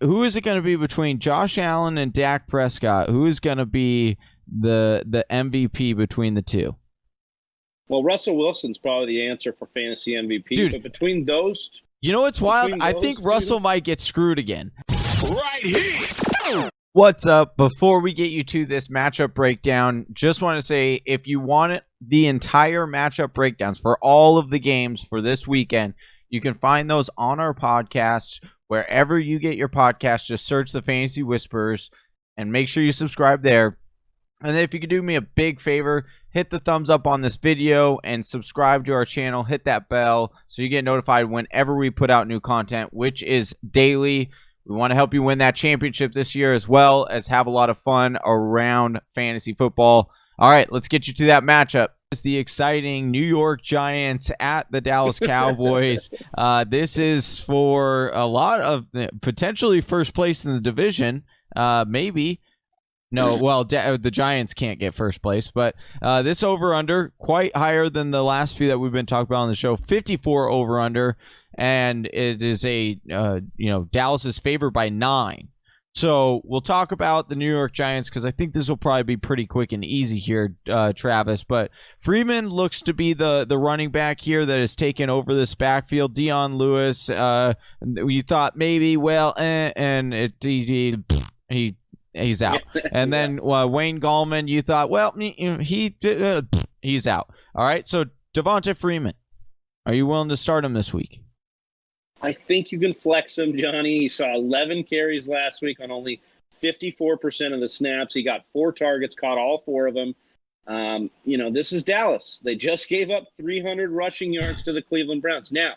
who is it going to be between Josh Allen and Dak Prescott? Who is going to be the MVP between the two? Well, Russell Wilson's probably the answer for fantasy MVP. Dude, but between those, you know what's wild? I think Russell might get screwed again. Right here. What's up? Before we get you to this matchup breakdown, just want to say if you want the entire matchup breakdowns for all of the games for this weekend, you can find those on our podcast. Wherever you get your podcast, just search the Fantasy Whisperers and make sure you subscribe there. And then if you could do me a big favor, hit the thumbs up on this video and subscribe to our channel. Hit that bell so you get notified whenever we put out new content, which is daily. We want to help you win that championship this year as well as have a lot of fun around fantasy football. All right, let's get you to that matchup. It's the exciting New York Giants at the Dallas Cowboys. This is for a lot of potentially first place in the division, maybe. No, well, the Giants can't get first place, but this over-under quite higher than the last few that we've been talking about on the show. 54 over-under, and it is Dallas is favored by 9. So we'll talk about the New York Giants because I think this will probably be pretty quick and easy here, Travis. But Freeman looks to be the running back here that has taken over this backfield. Dion Lewis, you thought maybe, he's out. And then Wayne Gallman, you thought, well, he's out. All right, so Devante Freeman, are you willing to start him this week? I think you can flex him, Johnny. He saw 11 carries last week on only 54% of the snaps. He got 4 targets, caught all 4 of them. This is Dallas. They just gave up 300 rushing yards to the Cleveland Browns. Now,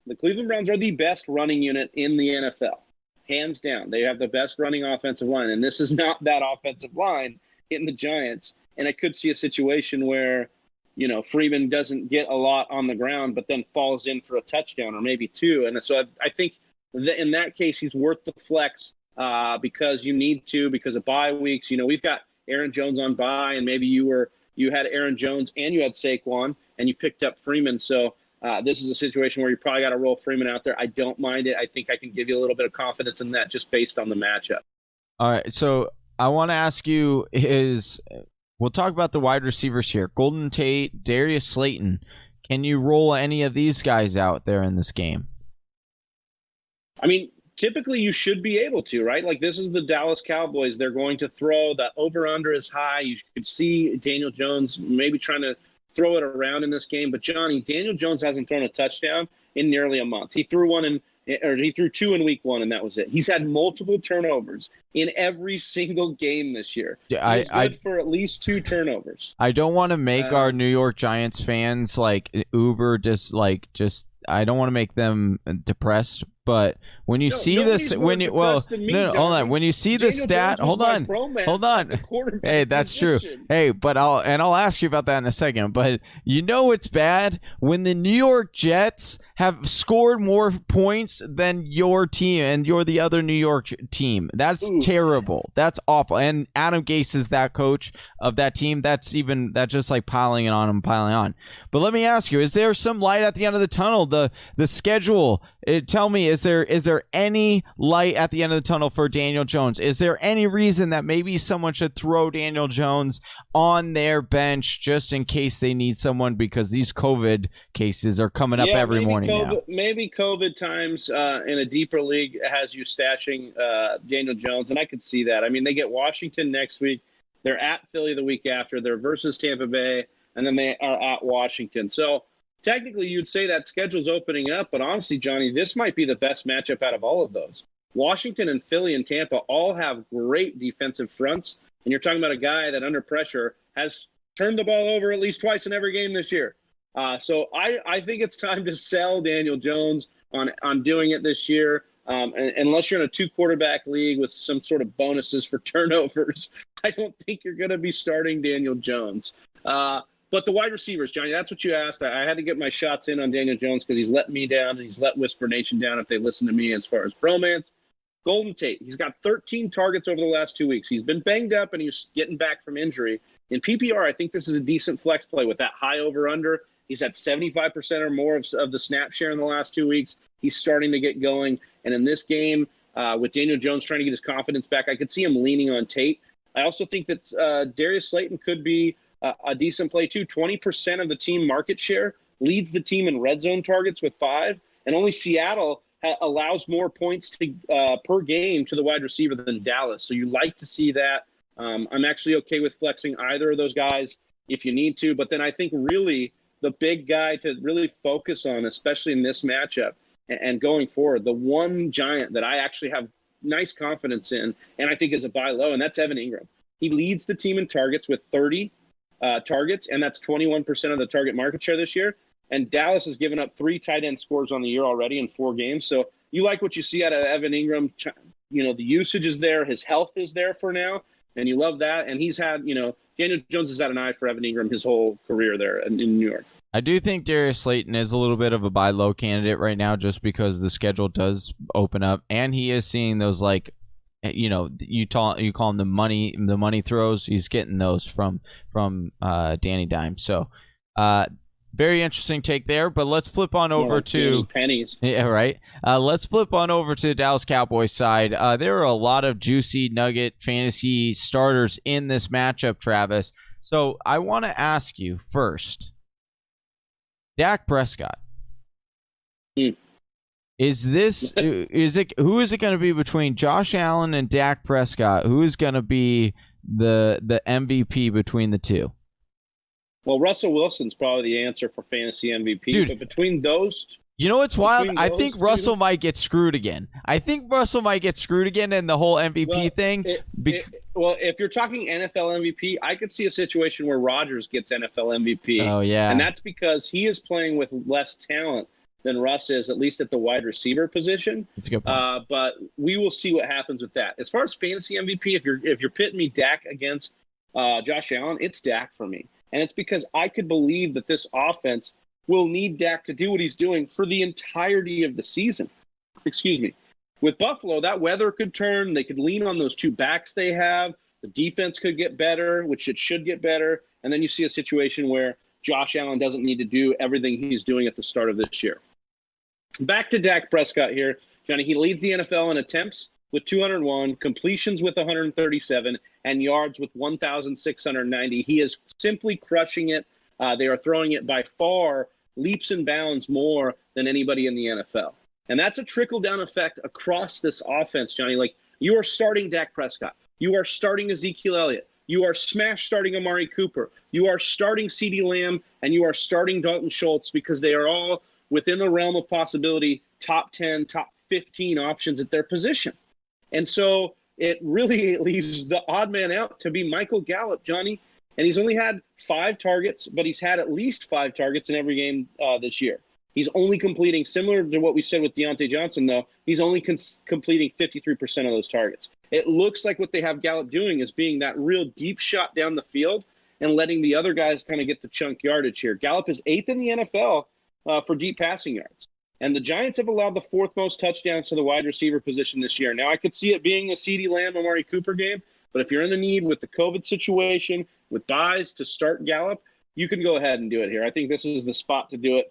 the Cleveland Browns are the best running unit in the NFL. Hands down. They have the best running offensive line, and this is not that offensive line in the Giants. And I could see a situation where, Freeman doesn't get a lot on the ground, but then falls in for a touchdown or maybe 2. And so I think that in that case, he's worth the flex because you need to, because of bye weeks. We've got Aaron Jones on bye, and maybe you had Aaron Jones and you had Saquon, and you picked up Freeman. So this is a situation where you probably got to roll Freeman out there. I don't mind it. I think I can give you a little bit of confidence in that just based on the matchup. All right, so I want to ask you we'll talk about the wide receivers here. Golden Tate, Daryius Slayton. Can you roll any of these guys out there in this game? I mean, typically you should be able to, right? Like, this is the Dallas Cowboys. They're going to throw. The over-under is high. You could see Daniel Jones maybe trying to throw it around in this game. But, Johnny, Daniel Jones hasn't thrown a touchdown in nearly a month. He threw 2 in week 1, and that was it. He's had multiple turnovers in every single game this year. He's good for at least 2 turnovers. I don't want to make our New York Giants fans uber I don't want to make them depressed, but when you see this, when you hold on, when you see the stat, hold on. Hey, that's true. Hey, but I'll ask you about that in a second. But it's bad when the New York Jets have scored more points than your team, and you're the other New York team. That's terrible. That's awful. And Adam Gase is that coach of that team. That's just like piling on. But let me ask you: is there some light at the end of the tunnel? The schedule. Tell me, is there any light at the end of the tunnel for Daniel Jones? Is there any reason that maybe someone should throw Daniel Jones on their bench just in case they need someone, because these COVID cases are coming up every morning now? Maybe COVID times in a deeper league has you stashing Daniel Jones, and I could see that. I mean, they get Washington next week. They're at Philly the week after. They're versus Tampa Bay, and then they are at Washington. So technically, you'd say that schedule's opening up, but honestly, Johnny, this might be the best matchup out of all of those. Washington and Philly and Tampa all have great defensive fronts, and you're talking about a guy that under pressure has turned the ball over at least twice in every game this year. So I think it's time to sell Daniel Jones on doing it this year. Unless you're in a 2-quarterback league with some sort of bonuses for turnovers, I don't think you're going to be starting Daniel Jones. But the wide receivers, Johnny, that's what you asked. I had to get my shots in on Daniel Jones because he's let me down and he's let Whisper Nation down if they listen to me as far as bromance. Golden Tate, he's got 13 targets over the last 2 weeks. He's been banged up and he's getting back from injury. In PPR, I think this is a decent flex play with that high over-under. He's had 75% or more of the snap share in the last 2 weeks. He's starting to get going. And in this game, with Daniel Jones trying to get his confidence back. I could see him leaning on Tate. I also think that Daryius Slayton could be a decent play too. 20% of the team market share, leads the team in red zone targets with 5, and only Seattle allows more points per game to the wide receiver than Dallas. So you like to see that. I'm actually okay with flexing either of those guys if you need to. But then I think really the big guy to really focus on, especially in this matchup and going forward, the one giant that I actually have nice confidence in and I think is a buy low, and that's Evan Ingram. He leads the team in targets with 30 targets, and that's 21% of the target market share this year. And Dallas has given up 3 tight end scores on the year already in 4 games. So you like what you see out of Evan Ingram. You know, the usage is there. His health is there for now. And you love that. And he's had, Daniel Jones has had an eye for Evan Ingram his whole career there in New York. I do think Daryius Slayton is a little bit of a buy low candidate right now just because the schedule does open up. And he is seeing those, you call them the money throws. He's getting those from Danny Dimes. So, very interesting take there, but let's flip on over to pennies. Yeah, right. Let's flip on over to the Dallas Cowboys side. There are a lot of juicy nugget fantasy starters in this matchup, Travis. So I want to ask you first, Dak Prescott. Hmm. Who is it going to be between Josh Allen and Dak Prescott? Who is going to be the MVP between the two? Well, Russell Wilson's probably the answer for fantasy MVP. Dude, but between those, you know what's wild? I think Russell might get screwed again. In the whole MVP thing. Well, if you're talking NFL MVP, I could see a situation where Rodgers gets NFL MVP. Oh, yeah. And that's because he is playing with less talent than Russ is, at least at the wide receiver position. That's a good point. But we will see what happens with that. As far as fantasy MVP, if you're pitting me Dak against Josh Allen, it's Dak for me. And it's because I could believe that this offense will need Dak to do what he's doing for the entirety of the season. Excuse me. With Buffalo, that weather could turn. They could lean on those 2 backs they have. The defense could get better, which it should get better. And then you see a situation where Josh Allen doesn't need to do everything he's doing at the start of this year. Back to Dak Prescott here. Johnny, he leads the NFL in attempts with 201, completions with 137, and yards with 1,690. He is simply crushing it. They are throwing it by far leaps and bounds more than anybody in the NFL. And that's a trickle-down effect across this offense, Johnny. Like, you are starting Dak Prescott. You are starting Ezekiel Elliott. You are starting Amari Cooper. You are starting CeeDee Lamb, and you are starting Dalton Shaltz because they are all within the realm of possibility, top 10, top 15 options at their position. And so it really leaves the odd man out to be Michael Gallup, Johnny. And he's only had 5 targets, but he's had at least 5 targets in every game this year. He's only completing, similar to what we said with Deontay Johnson, though, he's only completing 53% of those targets. It looks like what they have Gallup doing is being that real deep shot down the field and letting the other guys kind of get the chunk yardage here. Gallup is 8th in the NFL for deep passing yards. And the Giants have allowed the 4th most touchdowns to the wide receiver position this year. Now, I could see it being a CeeDee Lamb, Amari Cooper game, but if you're in the need with the COVID situation, with buys to start Gallup, you can go ahead and do it here. I think this is the spot to do it.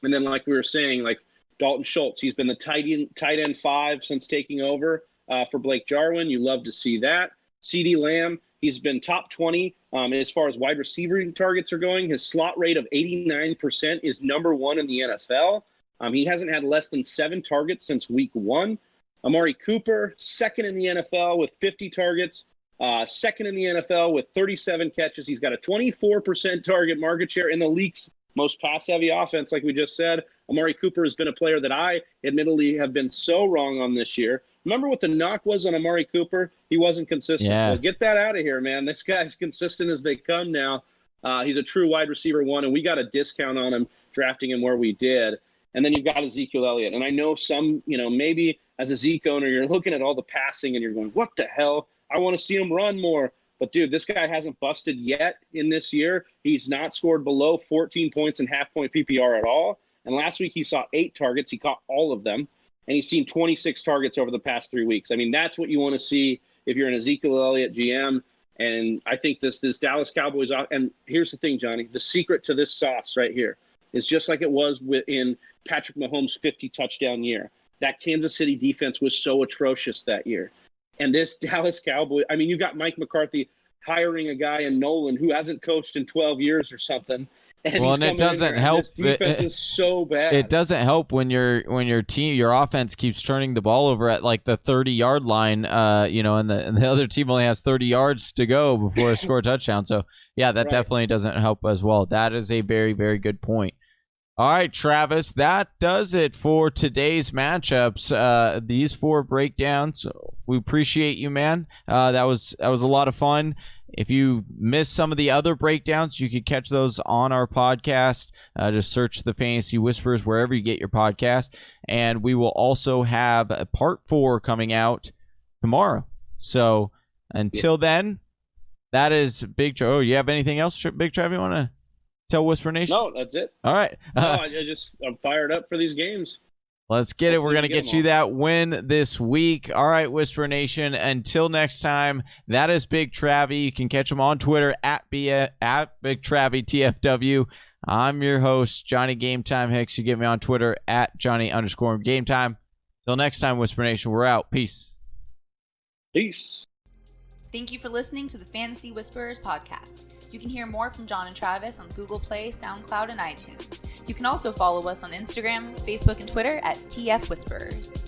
And then, like we were saying, like Dalton Shaltz, he's been the tight end 5 since taking over for Blake Jarwin. You love to see that. CeeDee Lamb, he's been top 20 as far as wide receiver targets are going. His slot rate of 89% is number 1 in the NFL. He hasn't had less than 7 targets since week 1. Amari Cooper, 2nd in the NFL with 50 targets, 2nd in the NFL with 37 catches. He's got a 24% target market share in the league's most pass-heavy offense, like we just said. Amari Cooper has been a player that I admittedly have been so wrong on this year. Remember what the knock was on Amari Cooper? He wasn't consistent. Yeah. Well, get that out of here, man. This guy's consistent as they come now. He's a true wide receiver 1, and we got a discount on him drafting him where we did. And then you've got Ezekiel Elliott. And I know some, maybe as a Zeke owner, you're looking at all the passing and you're going, what the hell? I want to see him run more. But, dude, this guy hasn't busted yet in this year. He's not scored below 14 points in half-point PPR at all. And last week he saw 8 targets. He caught all of them. And he's seen 26 targets over the past 3 weeks. I mean, that's what you want to see if you're an Ezekiel Elliott GM. And I think this Dallas Cowboys – and here's the thing, Johnny. The secret to this sauce right here is just like it was in Patrick Mahomes' 50-touchdown year. that Kansas City defense was so atrocious that year. And this Dallas Cowboy, I mean, you got Mike McCarthy hiring a guy in Nolan who hasn't coached in 12 years or something. And it doesn't help. This defense is so bad. It doesn't help when your offense keeps turning the ball over at like the 30-yard line, and the other team only has 30 yards to go before they score a touchdown. So yeah, that definitely doesn't help as well. That is a very, very good point. All right, Travis, that does it for today's matchups. These 4 breakdowns. We appreciate you, man. That was a lot of fun. If you missed some of the other breakdowns, you could catch those on our podcast. Just search the Fantasy Whispers wherever you get your podcast. And we will also have a part 4 coming out tomorrow. So until then, that is Big Trav. Oh, you have anything else, Big Trav, you want to tell Whisper Nation? No, that's it. All right. I'm fired up for these games. Let's get it. We're going to get you that win this week. All right, Whisper Nation. Until next time, that is Big Travie. You can catch him on Twitter at Big Travie TFW. I'm your host, Johnny Game Time Hicks. You get me on Twitter at Johnny_Game Time. Till next time, Whisper Nation, we're out. Peace. Peace. Thank you for listening to the Fantasy Whisperers podcast. You can hear more from John and Travis on Google Play, SoundCloud, and iTunes. You can also follow us on Instagram, Facebook, and Twitter at TF Whisperers.